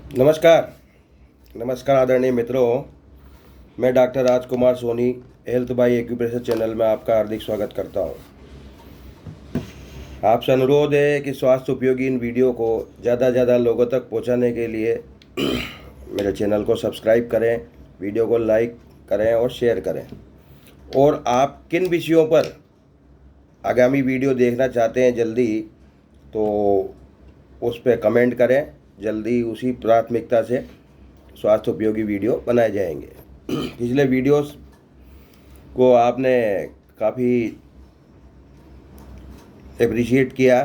नमस्कार। नमस्कार आदरणीय मित्रों, मैं doctor Rajkumar Soni health by acupressure channel में आपका हार्दिक स्वागत करता हूं। आपसे अनुरोध है कि स्वास्थ्य उपयोगी इन वीडियो को ज़्यादा से ज़्यादा लोगों तक पहुंचाने के लिए मेरे चैनल को सब्सक्राइब करें, वीडियो को लाइक करें और शेयर करें। और आप किन विषयों पर आगामी वीडियो देखना चाहते हैं जल्दी, तो उस पर कमेंट करें। जल्दी उसी प्राथमिकता से स्वास्थ्य उपयोगी वीडियो बनाए जाएंगे। पिछले वीडियोस को आपने काफ़ी अप्रिशिएट किया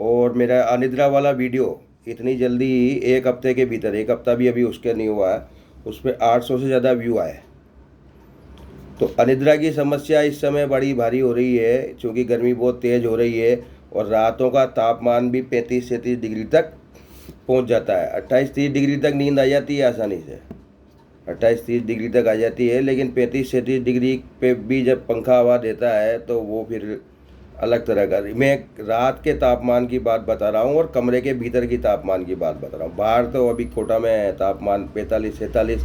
और मेरा अनिद्रा वाला वीडियो इतनी जल्दी ही एक हफ्ते के भीतर, एक हफ्ता भी अभी उसके नहीं हुआ, उस पर 800 से ज़्यादा व्यू आए। तो अनिद्रा की समस्या इस समय बड़ी भारी हो रही है क्योंकि गर्मी बहुत तेज़ हो रही है और रातों का तापमान भी 35 से 30 डिग्री तक पहुंच जाता है। 28-30 डिग्री तक नींद आ जाती है आसानी से, 28-30 डिग्री तक आ जाती है। लेकिन 35 से 30 डिग्री पे भी जब पंखा हवा देता है तो वो फिर अलग तरह का। मैं रात के तापमान की बात बता रहा हूँ और कमरे के भीतर की तापमान की बात बता रहा हूँ। बाहर तो अभी कोटा में तापमान 45-47,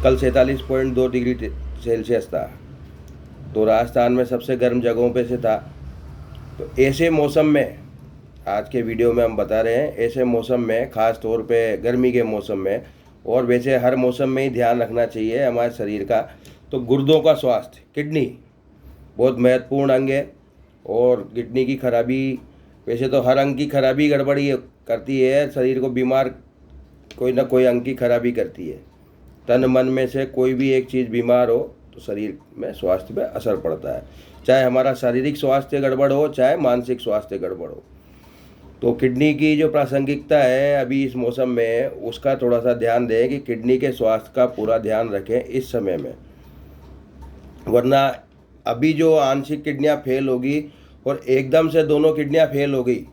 कल 47.2 डिग्री सेल्सियस था, तो राजस्थान में सबसे गर्म जगहों पे से था। तो ऐसे मौसम में आज के वीडियो में हम बता रहे हैं, ऐसे मौसम में ख़ास तौर पे गर्मी के मौसम में, और वैसे हर मौसम में ही ध्यान रखना चाहिए हमारे शरीर का। तो गुर्दों का स्वास्थ्य, किडनी बहुत महत्वपूर्ण अंग है। और किडनी की खराबी, वैसे तो हर अंग की खराबी गड़बड़ी करती है, शरीर को बीमार कोई ना कोई अंग की खराबी करती है। तन मन में से कोई भी एक चीज़ बीमार हो तो शरीर में स्वास्थ्य पे असर पड़ता है, चाहे हमारा शारीरिक स्वास्थ्य गड़बड़ हो चाहे मानसिक स्वास्थ्य गड़बड़ हो। तो किडनी की जो प्रासंगिकता है अभी इस मौसम में, उसका थोड़ा सा ध्यान दें कि किडनी के स्वास्थ्य का पूरा ध्यान रखें इस समय में। वरना अभी जो आंशिक किडनियां फेल होगी और एकदम से दोनों किडनियां फेल हो गई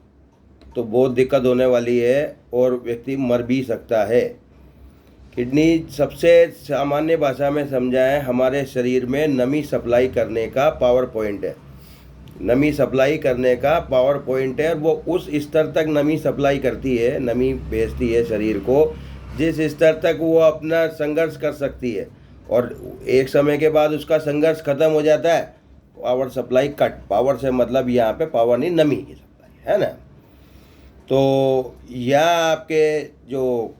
तो बहुत दिक्कत होने वाली है और व्यक्ति मर भी सकता है। किडनी सबसे सामान्य भाषा में समझाएं, हमारे शरीर में नमी सप्लाई करने का पावर पॉइंट है। नमी सप्लाई करने का पावर पॉइंट है। वो उस स्तर तक नमी सप्लाई करती है, नमी भेजती है शरीर को जिस स्तर तक वो अपना संघर्ष कर सकती है, और एक समय के बाद उसका संघर्ष खत्म हो जाता है, पावर सप्लाई कट। पावर से मतलब यहाँ पे पावर नहीं, नमी की सप्लाई है ना। तो यह आपके जो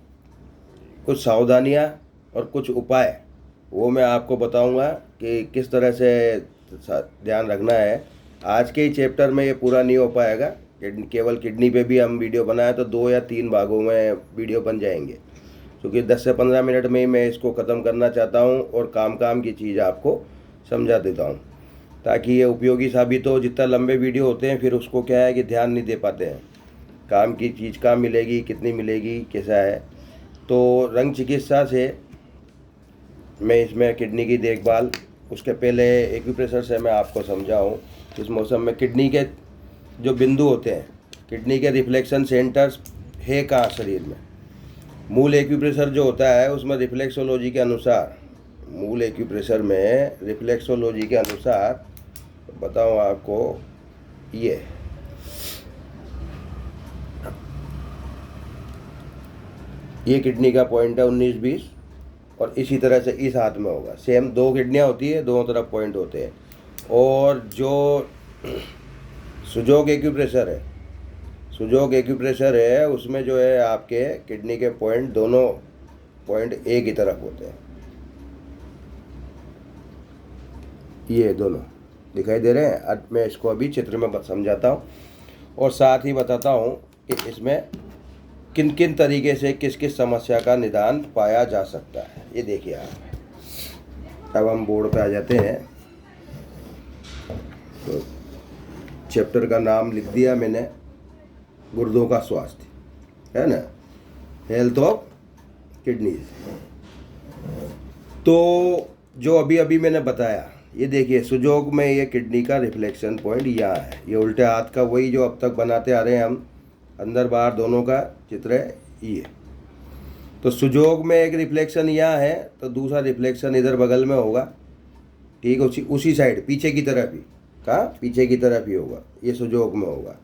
कुछ सावधानियाँ और कुछ उपाय वो मैं आपको बताऊंगा कि किस तरह से ध्यान रखना है। आज के ही चैप्टर में ये पूरा नहीं हो पाएगा, केवल किडनी पे भी हम वीडियो बनाए तो 2 या 3 भागों में वीडियो बन जाएंगे, क्योंकि 10 से 15 मिनट में ही मैं इसको ख़त्म करना चाहता हूँ और काम की चीज़ आपको समझा देता हूँ ताकि ये उपयोगी साबित हो। जितना लंबे वीडियो होते हैं फिर उसको क्या है कि ध्यान नहीं दे पाते हैं। काम की चीज़ कहाँ मिलेगी, कितनी मिलेगी, कैसा है। तो रंग चिकित्सा से मैं इसमें किडनी की देखभाल, उसके पहले एक्यूप्रेशर से मैं आपको समझाऊँ। इस मौसम में किडनी के जो बिंदु होते हैं, किडनी के रिफ्लेक्शन सेंटर्स है कहाँ शरीर में। मूल एक्यूप्रेशर जो होता है उसमें रिफ्लेक्सोलॉजी के अनुसार, मूल एक्यूप्रेशर में रिफ्लेक्सोलॉजी के अनुसार बताऊँ आपको, ये किडनी का पॉइंट है 19-20, और इसी तरह से इस हाथ में होगा। सेम 2 किडनियाँ होती है, दोनों तरफ पॉइंट होते हैं। और जो सुजोग एक्यूप्रेशर है, सुजोग एक्यूप्रेशर है उसमें जो है आपके किडनी के पॉइंट, दोनों पॉइंट एक ही तरफ होते हैं। ये दोनों दिखाई दे रहे हैं। अब मैं इसको अभी चित्र में समझाता हूँ और साथ ही बताता हूँ कि इसमें किन किन तरीके से किस किस समस्या का निदान पाया जा सकता है। ये देखिए आप, अब हम बोर्ड पे आ जाते हैं। तो चैप्टर का नाम लिख दिया मैंने, गुर्दों का स्वास्थ्य, है ना, हेल्थ ऑफ किडनीज। तो जो अभी अभी मैंने बताया, ये देखिए सुजोग में ये किडनी का रिफ्लेक्शन पॉइंट यहाँ है। ये उल्टे हाथ का वही जो अब तक बनाते आ रहे हैं हम, अंदर बाहर दोनों का चित्र है ये। तो सुजोग में एक रिफ्लेक्शन यहाँ है तो दूसरा रिफ्लेक्शन इधर बगल में होगा, ठीक है, उसी साइड पीछे की तरफ ही, कहाँ पीछे की तरफ ही होगा, ये सुजोग में होगा।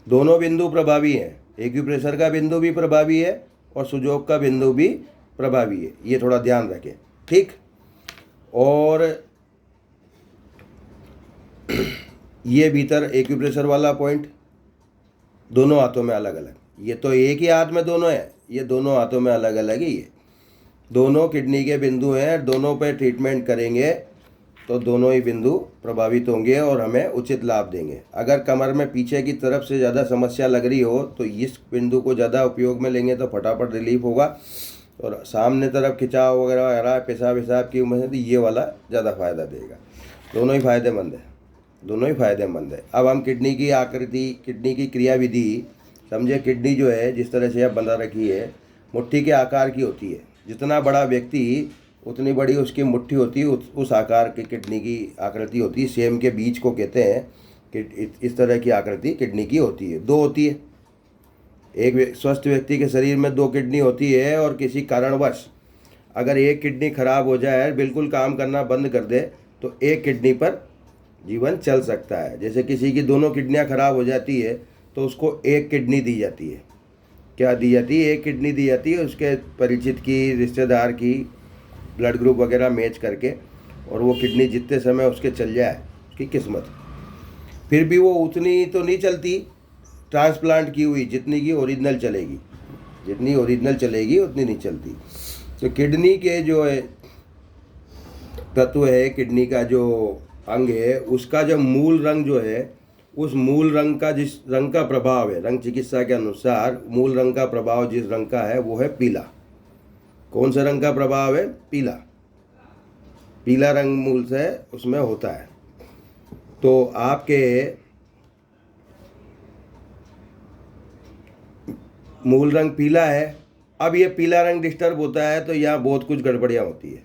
दोनों बिंदु प्रभावी हैं, एक्यूप्रेशर का बिंदु भी प्रभावी है और सुजोग का बिंदु भी प्रभावी है, ये थोड़ा ध्यान रखें। ठीक, और ये भीतर एक्यूप्रेशर वाला पॉइंट दोनों हाथों में अलग अलग, ये तो एक ही हाथ में दोनों है, ये दोनों हाथों में अलग अलग ही है। दोनों किडनी के बिंदु हैं, दोनों पे ट्रीटमेंट करेंगे तो दोनों ही बिंदु प्रभावित होंगे और हमें उचित लाभ देंगे। अगर कमर में पीछे की तरफ से ज़्यादा समस्या लग रही हो तो इस बिंदु को ज़्यादा उपयोग में लेंगे तो फटाफट रिलीफ होगा, और सामने तरफ खिंचाव वगैरह आ रहा है, पेशाब की उम्र है, तो ये वाला ज़्यादा फ़ायदा देगा। दोनों ही फ़ायदेमंद है, दोनों ही फ़ायदेमंद है। अब हम किडनी की आकृति, किडनी की क्रियाविधि समझे। किडनी जो है जिस तरह से अब बना रखी है, मुट्ठी के आकार की होती है। जितना बड़ा व्यक्ति उतनी बड़ी उसकी मुट्ठी होती है, उस आकार की किडनी की आकृति होती है। सेम के बीज को कहते हैं कि इस तरह की आकृति किडनी की होती है। दो होती है, एक स्वस्थ व्यक्ति के शरीर में दो किडनी होती है, और किसी कारणवश अगर एक किडनी खराब हो जाए, बिल्कुल काम करना बंद कर दे, तो एक किडनी पर जीवन चल सकता है। जैसे किसी की दोनों किडनियां खराब हो जाती है तो उसको एक किडनी दी जाती है। क्या दी जाती है? एक किडनी दी जाती है, उसके परिचित की, रिश्तेदार की ब्लड ग्रुप वगैरह मैच करके, और वो किडनी जितने समय उसके चल जाए उसकी किस्मत। फिर भी वो उतनी तो नहीं चलती ट्रांसप्लांट की हुई जितनी की ओरिजिनल चलेगी, जितनी ओरिजिनल चलेगी उतनी नहीं चलती। तो किडनी के जो है तत्व है, किडनी का जो अंग है, उसका जो मूल रंग जो है, उस मूल रंग का, जिस रंग का प्रभाव है, रंग चिकित्सा के अनुसार मूल रंग का प्रभाव जिस रंग का है वो है पीला। कौन सा रंग का प्रभाव है? पीला। पीला रंग मूल से उसमें होता है। तो आपके मूल रंग पीला है। अब ये पीला रंग डिस्टर्ब होता है तो यहाँ बहुत कुछ गड़बड़ियाँ होती है।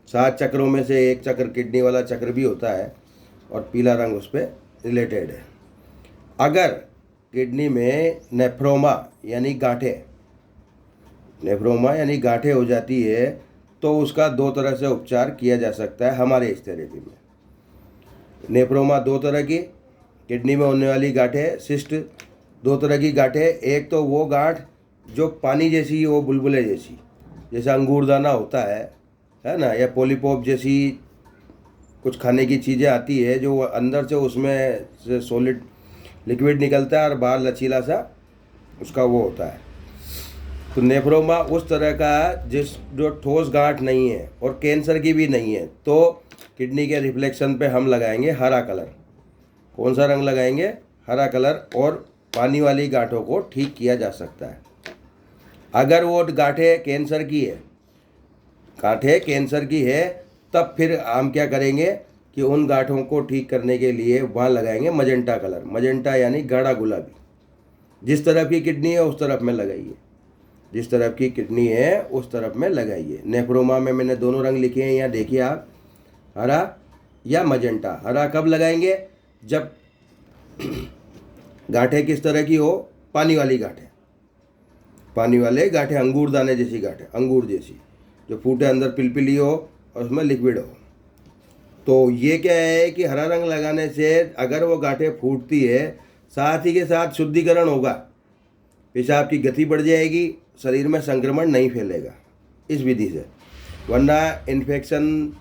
7 चक्रों में से एक चक्र किडनी वाला चक्र भी होता है, और पीला रंग उस पर रिलेटेड है। अगर किडनी में नेफ्रोमा यानी गांठें, नेफ्रोमा यानी गांठें हो जाती है तो उसका 2 तरह से उपचार किया जा सकता है हमारे इस थेरेपी में। नेफ्रोमा 2 तरह की, किडनी में होने वाली गांठें, सिस्ट 2 तरह की गांठें। एक तो वो गांठ जो पानी जैसी हो, बुलबुले जैसी, जैसे अंगूरदाना होता है ना, या पॉलीपॉप जैसी कुछ खाने की चीज़ें आती है जो अंदर से उसमें से सॉलिड लिक्विड निकलता है और बाहर लचीला सा उसका वो होता है। तो नेफ्रोमा उस तरह का जो ठोस गांठ नहीं है और कैंसर की भी नहीं है, तो किडनी के रिफ्लेक्शन पे हम लगाएंगे हरा कलर। कौन सा रंग लगाएंगे? हरा कलर, और पानी वाली गांठों को ठीक किया जा सकता है। अगर वो गांठें कैंसर की है, गांठें कैंसर की है, तब फिर हम क्या करेंगे कि उन गांठों को ठीक करने के लिए वहाँ लगाएंगे मजेंटा कलर। मजेंटा यानी गाढ़ा गुलाबी। जिस तरफ की किडनी है उस तरफ में लगाइए, जिस तरफ की किडनी है उस तरफ में लगाइए। नेफ्रोमा में मैंने दोनों रंग लिखे हैं, यहाँ देखिए आप, हरा या मजेंटा। हरा कब लगाएंगे? जब गांठें किस तरह की हो? पानी वाली गांठें, पानी वाले गांठें, अंगूर दाने जैसी गांठें, अंगूर जैसी, जो फूटे अंदर पिलपिली हो और उसमें लिक्विड हो। तो ये क्या है कि हरा रंग लगाने से अगर वो गांठें फूटती है, साथ ही के साथ शुद्धिकरण होगा, पेशाब की गति बढ़ जाएगी, शरीर में संक्रमण नहीं फैलेगा इस विधि से। वरना इन्फेक्शन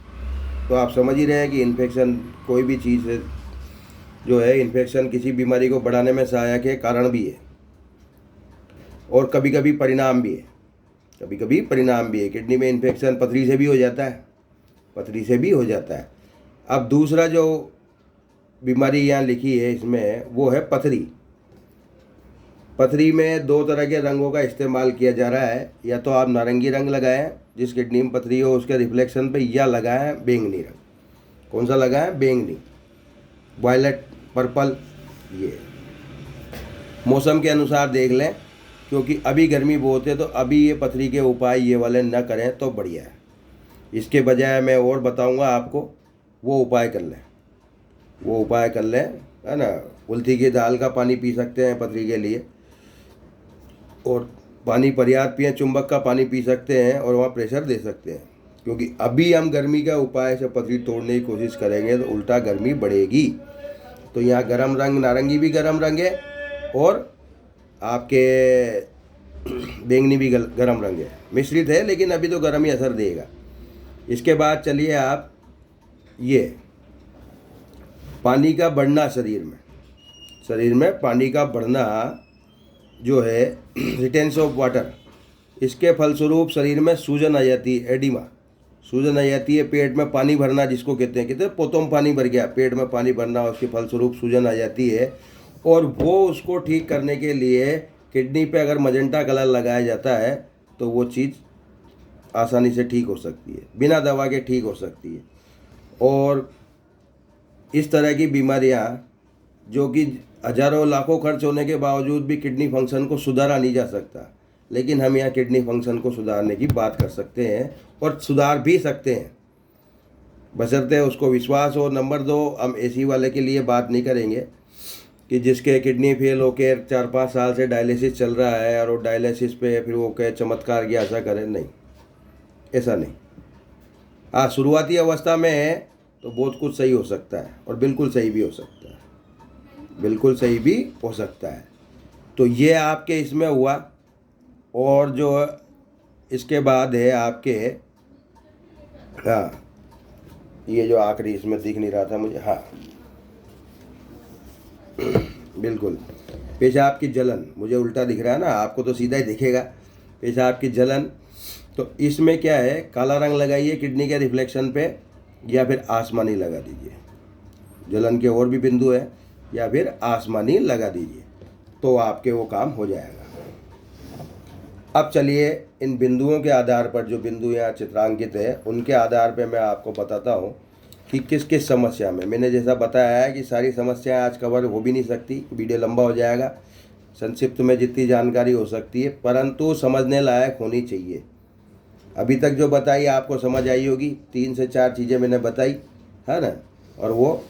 तो आप समझ ही रहे हैं कि इन्फेक्शन कोई भी चीज़ है जो है, इन्फेक्शन किसी बीमारी को बढ़ाने में सहायक है, कारण भी है, और कभी कभी परिणाम भी है, कभी कभी परिणाम भी है। किडनी में इन्फेक्शन पथरी से भी हो जाता है, पथरी से भी हो जाता है। अब दूसरा जो बीमारी यहाँ लिखी है इसमें वो है पथरी। पथरी में 2 तरह के रंगों का इस्तेमाल किया जा रहा है। या तो आप नारंगी रंग लगाएं जिस किडनी में पथरी हो उसके रिफ्लेक्शन पे, या लगाएं बैंगनी रंग। कौन सा लगाएं? बैंगनी, वायलेट, पर्पल। ये मौसम के अनुसार देख लें, क्योंकि अभी गर्मी बहुत है तो अभी ये पथरी के उपाय ये वाले न करें तो बढ़िया है। इसके बजाय मैं और बताऊंगा आपको, वो उपाय कर लें, वो उपाय कर लें, है ना। उल्टी की दाल का पानी पी सकते हैं पथरी के लिए, और पानी पर्याप्त पिएं, चुंबक का पानी पी सकते हैं, और वहाँ प्रेशर दे सकते हैं। क्योंकि अभी हम गर्मी का उपाय से पथरी तोड़ने की कोशिश करेंगे तो उल्टा गर्मी बढ़ेगी। तो यहाँ गर्म रंग, नारंगी भी गर्म रंग है, और आपके बैंगनी भी गर्म रंग है, मिश्रित है लेकिन अभी तो गर्म ही असर देगा। इसके बाद चलिए आप ये पानी का बढ़ना शरीर में पानी का बढ़ना जो है रिटेंस ऑफ वाटर, इसके फलस्वरूप शरीर में सूजन आ जाती है, एडिमा सूजन आ जाती है। पेट में पानी भरना जिसको कहते हैं पोतों में पानी भर गया, पेट में पानी भरना, उसके फलस्वरूप सूजन आ जाती है। और वो उसको ठीक करने के लिए किडनी पे अगर मजेंटा कलर लगाया जाता है तो वो चीज़ आसानी से ठीक हो सकती है, बिना दवा के ठीक हो सकती है। और इस तरह की बीमारियां जो कि हजारों लाखों खर्च होने के बावजूद भी किडनी फंक्शन को सुधारा नहीं जा सकता, लेकिन हम यहाँ किडनी फंक्शन को सुधारने की बात कर सकते हैं और सुधार भी सकते हैं, बशर्ते उसको विश्वास हो। नंबर 2, हम एसी वाले के लिए बात नहीं करेंगे कि जिसके किडनी फेल होकर 4-5 साल से डायलिसिस चल रहा है और वो डायलिसिस पे फिर वो कहे चमत्कार की आशा करें, नहीं, ऐसा नहीं। हाँ, शुरुआती अवस्था में है तो बहुत कुछ सही हो सकता है और बिल्कुल सही भी हो सकता है, बिल्कुल सही भी हो सकता है। तो ये आपके इसमें हुआ। और जो इसके बाद है आपके, हाँ, ये जो आखिरी इसमें दिख नहीं रहा था मुझे, हाँ बिल्कुल, पेशाब की जलन, मुझे उल्टा दिख रहा है ना, आपको तो सीधा ही दिखेगा। पेशाब की जलन, तो इसमें क्या है, काला रंग लगाइए किडनी के रिफ्लेक्शन पे या फिर आसमानी लगा दीजिए। जलन के और भी बिंदु है, या फिर आसमानी लगा दीजिए तो आपके वो काम हो जाएगा। अब चलिए इन बिंदुओं के आधार पर, जो बिंदु यहाँ चित्रांकित है उनके आधार पर मैं आपको बताता हूँ कि किस किस समस्या में। मैंने जैसा बताया है कि सारी समस्याएं आज कवर हो भी नहीं सकती, वीडियो लंबा हो जाएगा। संक्षिप्त में जितनी जानकारी हो सकती है, परंतु समझने लायक होनी चाहिए। अभी तक जो बताई आपको समझ आई होगी, 3 से 4 चीज़ें मैंने बताई है ना। और वो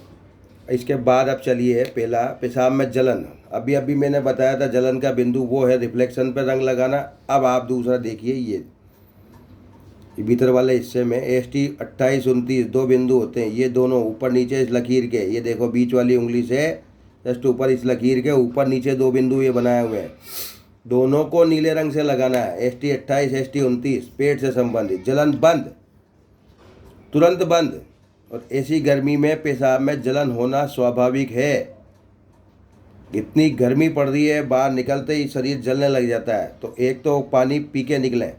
इसके बाद अब चलिए, पहला पेशाब में जलन, अभी मैंने बताया था जलन का बिंदु वो है रिफ्लेक्शन पर रंग लगाना। अब आप दूसरा देखिए, ये भीतर वाले हिस्से में ST 28, 29 2 बिंदु होते हैं। ये दोनों ऊपर नीचे इस लकीर के, ये देखो बीच वाली उंगली से जस्ट ऊपर इस लकीर के ऊपर नीचे 2 बिंदु ये बनाए हुए हैं, दोनों को नीले रंग से लगाना है। ST 28, ST 29 पेट से संबंधित। जलन बंद, तुरंत बंद। और ऐसी गर्मी में पेशाब में जलन होना स्वाभाविक है। इतनी गर्मी पड़ रही है, बाहर निकलते ही शरीर जलने लग जाता है। तो एक तो पानी पी के निकलें,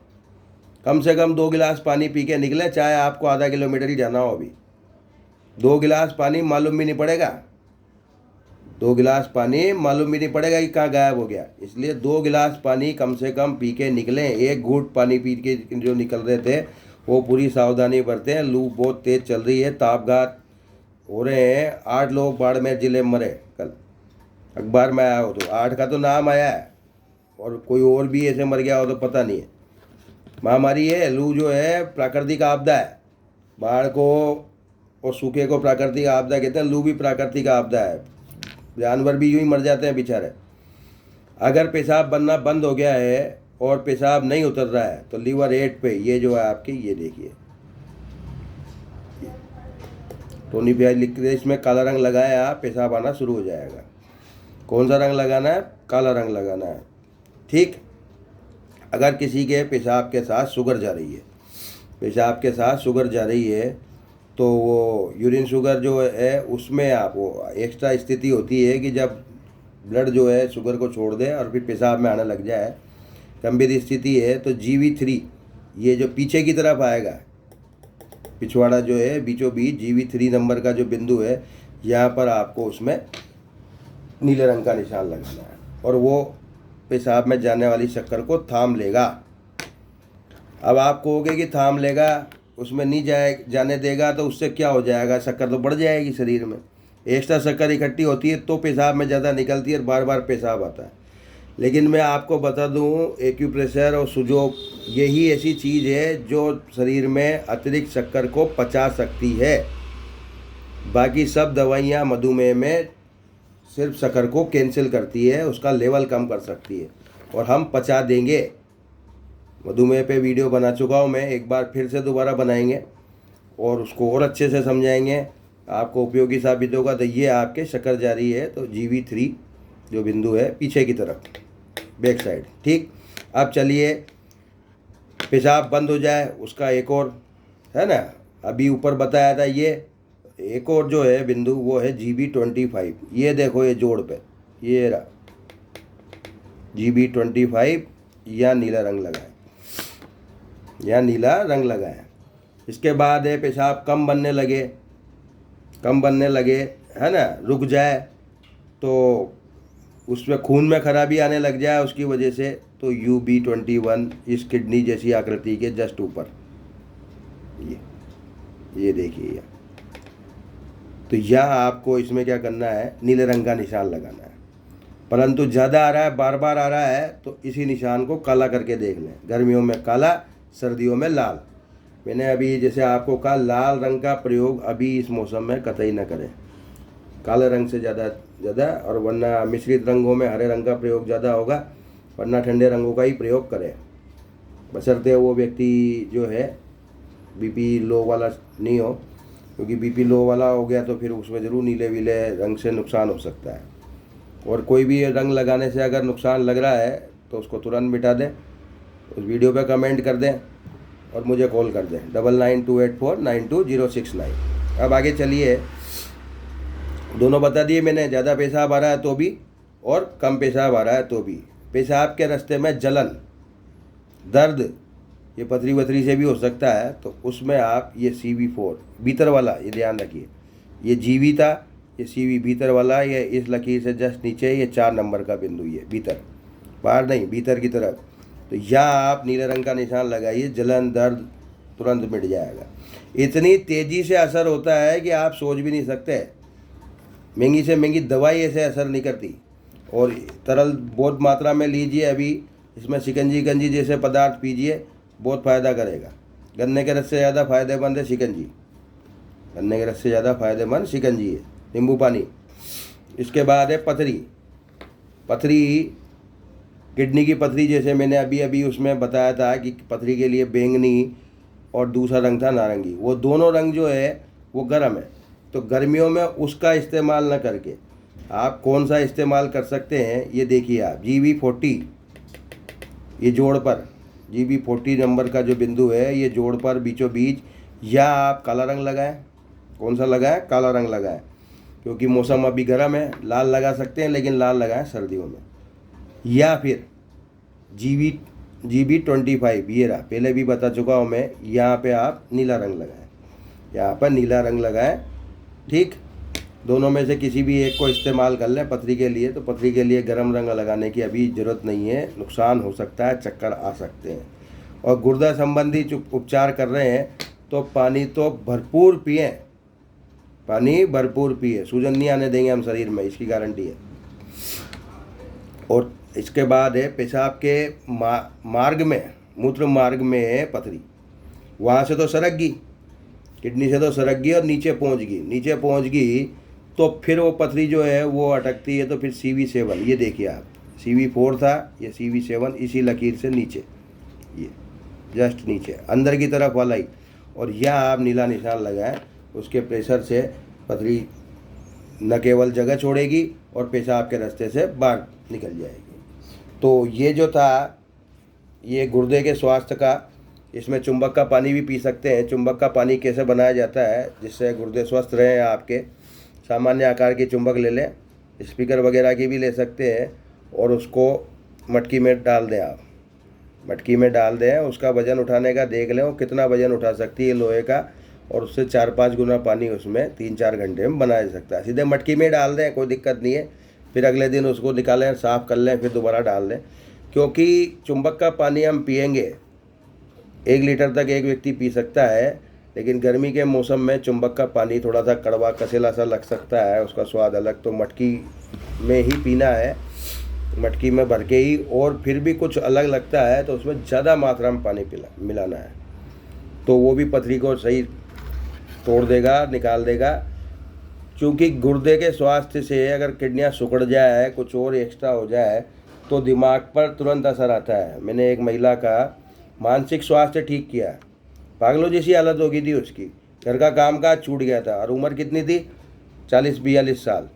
कम से कम 2 गिलास पानी पी के निकलें, चाहे आपको आधा किलोमीटर ही जाना हो। अभी 2 गिलास पानी मालूम भी नहीं पड़ेगा, 2 गिलास पानी मालूम भी नहीं पड़ेगा कि कहाँ गायब हो गया। इसलिए 2 गिलास पानी कम से कम पी के निकलें। एक घूंट पानी पी के जो निकल रहे थे वो पूरी सावधानी बरतें। लू बहुत तेज़ चल रही है, तापघात हो रहे हैं। 8 लोग बाड़मेर जिले में मरे, कल अखबार में आया हो तो 8 का तो नाम आया है, और कोई और भी ऐसे मर गया हो तो पता नहीं है। महामारी है, लू जो है प्राकृतिक आपदा है। बाढ़ को और सूखे को प्राकृतिक आपदा कहते हैं, लू भी प्राकृतिक आपदा है। जानवर भी यूं ही मर जाते हैं बेचारे। अगर पेशाब बनना बंद हो गया है और पेशाब नहीं उतर रहा है तो लीवर 8 पे ये जो है आपकी, ये देखिए टोनी प्याज लिख के इसमें काला रंग लगाया, पेशाब आना शुरू हो जाएगा। कौन सा रंग लगाना है? काला रंग लगाना है, ठीक। अगर किसी के पेशाब के साथ शुगर जा रही है, पेशाब के साथ शुगर जा रही है तो वो यूरिन शुगर जो है उसमें आप वो एक्स्ट्रा स्थिति होती है कि जब ब्लड जो है शुगर को छोड़ दे और फिर पेशाब में आने लग जाए, गंभीर स्थिति है तो GV3 ये जो पीछे की तरफ आएगा, पिछवाड़ा जो है बीचों बीच GV3 नंबर का जो बिंदु है, यहाँ पर आपको उसमें नीले रंग का निशान लगाना है और वो पेशाब में जाने वाली शक्कर को थाम लेगा। अब आप कहोगे कि थाम लेगा, उसमें नहीं जाने देगा तो उससे क्या हो जाएगा? शक्कर तो बढ़ जाएगी शरीर में। एक्स्ट्रा शक्कर इकट्ठी होती है तो पेशाब में ज़्यादा निकलती है और बार बार पेशाब आता है। लेकिन मैं आपको बता दूं, एक्यूप्रेशर और सुजोग यही ऐसी चीज़ है जो शरीर में अतिरिक्त शक्कर को पचा सकती है। बाकी सब दवाइयाँ मधुमेह में सिर्फ शक्कर को कैंसिल करती है, उसका लेवल कम कर सकती है, और हम पचा देंगे। मधुमेह पे वीडियो बना चुका हूँ मैं, एक बार फिर से दोबारा बनाएंगे और उसको और अच्छे से समझाएंगे, आपको उपयोगी साबित होगा। तो ये आपके शक्कर जारी है तो GV3 जो बिंदु है पीछे की तरफ, बैक साइड, ठीक। अब चलिए पेशाब बंद हो जाए उसका एक और है ना, अभी ऊपर बताया था ये एक और जो है बिंदु वो है GB25। ये देखो ये जोड़ पे ये रहा GB25, या नीला रंग लगाए, या नीला रंग लगाए। इसके बाद है पेशाब कम बनने लगे है ना, रुक जाए तो उसमें खून में खराबी आने लग जाए उसकी वजह से, तो UB21 इस किडनी जैसी आकृति के जस्ट ऊपर ये देखिए। तो यह आपको इसमें क्या करना है, नीले रंग का निशान लगाना है। परंतु ज़्यादा आ रहा है, बार बार आ रहा है, तो इसी निशान को काला करके देख लें। गर्मियों में काला, सर्दियों में लाल। मैंने अभी जैसे आपको कहा लाल रंग का प्रयोग अभी इस मौसम में कतई न करें, काले रंग से ज़्यादा, और वरना मिश्रित रंगों में हरे रंग का प्रयोग ज़्यादा होगा, वरना ठंडे रंगों का ही प्रयोग करें, बशर्ते वो व्यक्ति जो है BP लो वाला नहीं हो, क्योंकि BP लो वाला हो गया तो फिर उसमें ज़रूर नीले वीले रंग से नुकसान हो सकता है। और कोई भी रंग लगाने से अगर नुकसान लग रहा है तो उसको तुरंत मिटा दें, उस वीडियो पे कमेंट कर दें और मुझे कॉल कर दें 9928492069। अब आगे चलिए, दोनों बता दिए मैंने, ज़्यादा पेशाब आ रहा है तो भी और कम पेशाब आ रहा है तो भी। पेशाब के रास्ते में जलन, दर्द, ये पथरी वथरी से भी हो सकता है, तो उसमें आप ये CV4 भीतर वाला, ये ध्यान रखिए, ये GB था, ये CV भीतर वाला, ये इस लकीर से जस्ट नीचे, ये 4 नंबर का बिंदु, ये भीतर, बाहर नहीं, भीतर की तरफ। तो यहाँ आप नीले रंग का निशान लगाइए, जलन दर्द तुरंत मिट जाएगा। इतनी तेज़ी से असर होता है कि आप सोच भी नहीं सकते। महंगी से महंगी दवाई ऐसे असर नहीं करती। और तरल बहुत मात्रा में लीजिए, अभी इसमें शिकंजी जैसे पदार्थ पीजिए, बहुत फ़ायदा करेगा। गन्ने के रस से ज़्यादा फ़ायदेमंद है शिकंजी, गन्ने के रस से ज़्यादा फ़ायदेमंद शिकंजी है, नींबू पानी। इसके बाद है पथरी, किडनी की पथरी, जैसे मैंने अभी उसमें बताया था कि पथरी के लिए बैंगनी और दूसरा रंग था नारंगी, वो दोनों रंग जो है वो गर्म है। तो गर्मियों में उसका इस्तेमाल न करके आप कौन सा इस्तेमाल कर सकते हैं, ये देखिए आप GB40, ये जोड़ पर GB40 नंबर का जो बिंदु है, ये जोड़ पर बीचों बीच, या आप काला रंग लगाएं। कौन सा लगाएं, काला रंग लगाएं, क्योंकि मौसम अभी गर्म है। लाल लगा सकते हैं, लेकिन लाल लगाएं सर्दियों में। या फिर GB25, ये रहा, पहले भी बता चुका हूँ मैं, यहाँ पे आप नीला रंग लगाएं, यहाँ पर नीला रंग लगाएं। ठीक, दोनों में से किसी भी एक को इस्तेमाल कर लें पथरी के लिए। तो पथरी के लिए गर्म रंग लगाने की अभी ज़रूरत नहीं है, नुकसान हो सकता है, चक्कर आ सकते हैं। और गुर्दा संबंधी उपचार कर रहे हैं तो पानी तो भरपूर पिएं, पानी भरपूर पिए, सूजन नहीं आने देंगे हम शरीर में, इसकी गारंटी है। और इसके बाद है पेशाब के मार्ग में, मूत्र मार्ग में है पथरी, वहाँ से तो सरक गई, किडनी से तो सरक गई और नीचे पहुँच गई, तो फिर वो पथरी जो है वो अटकती है। तो फिर CV7, ये देखिए आप, CV4 था, ये CV7 इसी लकीर से नीचे, ये जस्ट नीचे अंदर की तरफ वाला ही। और यह आप नीला निशान लगाएं, उसके प्रेशर से पथरी न केवल जगह छोड़ेगी और पेशाब के रास्ते से बाहर निकल जाएगी। तो ये जो था, ये गुर्दे के स्वास्थ्य का, इसमें चुंबक का पानी भी पी सकते हैं। चुंबक का पानी कैसे बनाया जाता है जिससे गुर्दे स्वस्थ रहें आपके, सामान्य आकार की चुंबक ले लें, स्पीकर वगैरह की भी ले सकते हैं, और उसको मटकी में डाल दें। आप मटकी में डाल दें, उसका वज़न उठाने का देख लें वो कितना वज़न उठा सकती है लोहे का, और उससे 4-5 गुना पानी उसमें 3-4 घंटे में बनाया जा सकता है। सीधे मटकी में डाल दें, कोई दिक्कत नहीं है। फिर अगले दिन उसको निकालें, साफ़ कर लें, फिर दोबारा डाल दें। क्योंकि चुंबक का पानी हम पिएंगे, 1 लीटर तक एक व्यक्ति पी सकता है, लेकिन गर्मी के मौसम में चुंबक का पानी थोड़ा सा कड़वा कसेला सा लग सकता है, उसका स्वाद अलग। तो मटकी में ही पीना है, मटकी में भर के ही, और फिर भी कुछ अलग लगता है तो उसमें ज़्यादा मात्रा में पानी मिलाना है, तो वो भी पथरी को सही तोड़ देगा, निकाल देगा। क्योंकि गुर्दे के स्वास्थ्य से अगर किडनियाँ सिकुड़ जाए, कुछ और एक्स्ट्रा हो जाए, तो दिमाग पर तुरंत असर आता है। मैंने एक महिला का मानसिक स्वास्थ्य ठीक किया, पागलों जैसी हालत हो गई थी उसकी, घर का काम काज छूट गया था, और उम्र कितनी थी, 40-42 साल।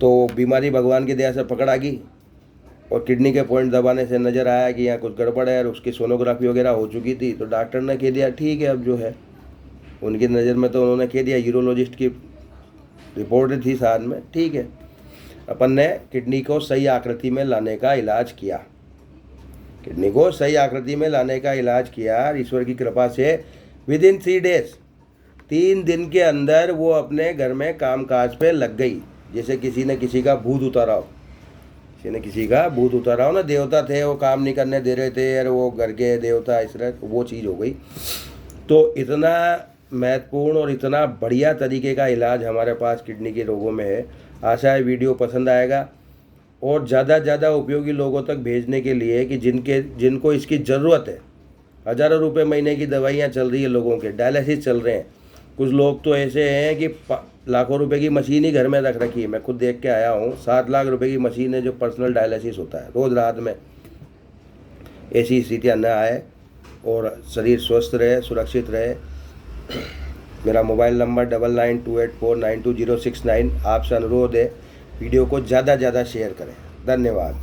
तो बीमारी भगवान की दया से पकड़ आ गई, और किडनी के पॉइंट दबाने से नज़र आया कि यहाँ कुछ गड़बड़ है और उसकी सोनोग्राफी वगैरह हो चुकी थी, तो डॉक्टर ने कह दिया ठीक है, अब जो है उनकी नज़र में तो उन्होंने कह दिया, यूरोलॉजिस्ट की रिपोर्ट थी साथ में, ठीक है। अपन ने किडनी को सही आकृति में लाने का इलाज किया, किडनी को सही आकृति में लाने का इलाज किया। ईश्वर की कृपा से विदिन 3 डेज, 3 दिन के अंदर वो अपने घर में कामकाज पे लग गई, जैसे किसी ने किसी का भूत उतारा हो, किसी ने किसी का भूत उतारा हो ना, देवता थे वो काम नहीं करने दे रहे थे यार, वो घर के देवता इस तरह, वो चीज़ हो गई। तो इतना महत्वपूर्ण और इतना बढ़िया तरीके का इलाज हमारे पास किडनी के रोगों में है। आशा है वीडियो पसंद आएगा और ज़्यादा से ज़्यादा उपयोगी लोगों तक भेजने के लिए कि जिनको इसकी ज़रूरत है। हज़ारों रुपए महीने की दवाइयाँ चल रही है लोगों के, डायलिसिस चल रहे हैं, कुछ लोग तो ऐसे हैं कि लाखों रुपए की मशीन ही घर में रख रखी है। मैं खुद देख के आया हूँ, 7 लाख रुपए की मशीन है जो पर्सनल डायलिसिस होता है रोज़ रात में। ऐसी स्थितियाँ न आए और शरीर स्वस्थ रहे, सुरक्षित रहे। मेरा मोबाइल नंबर 9928492069। आपसे अनुरोध है वीडियो को ज़्यादा से ज़्यादा शेयर करें। धन्यवाद।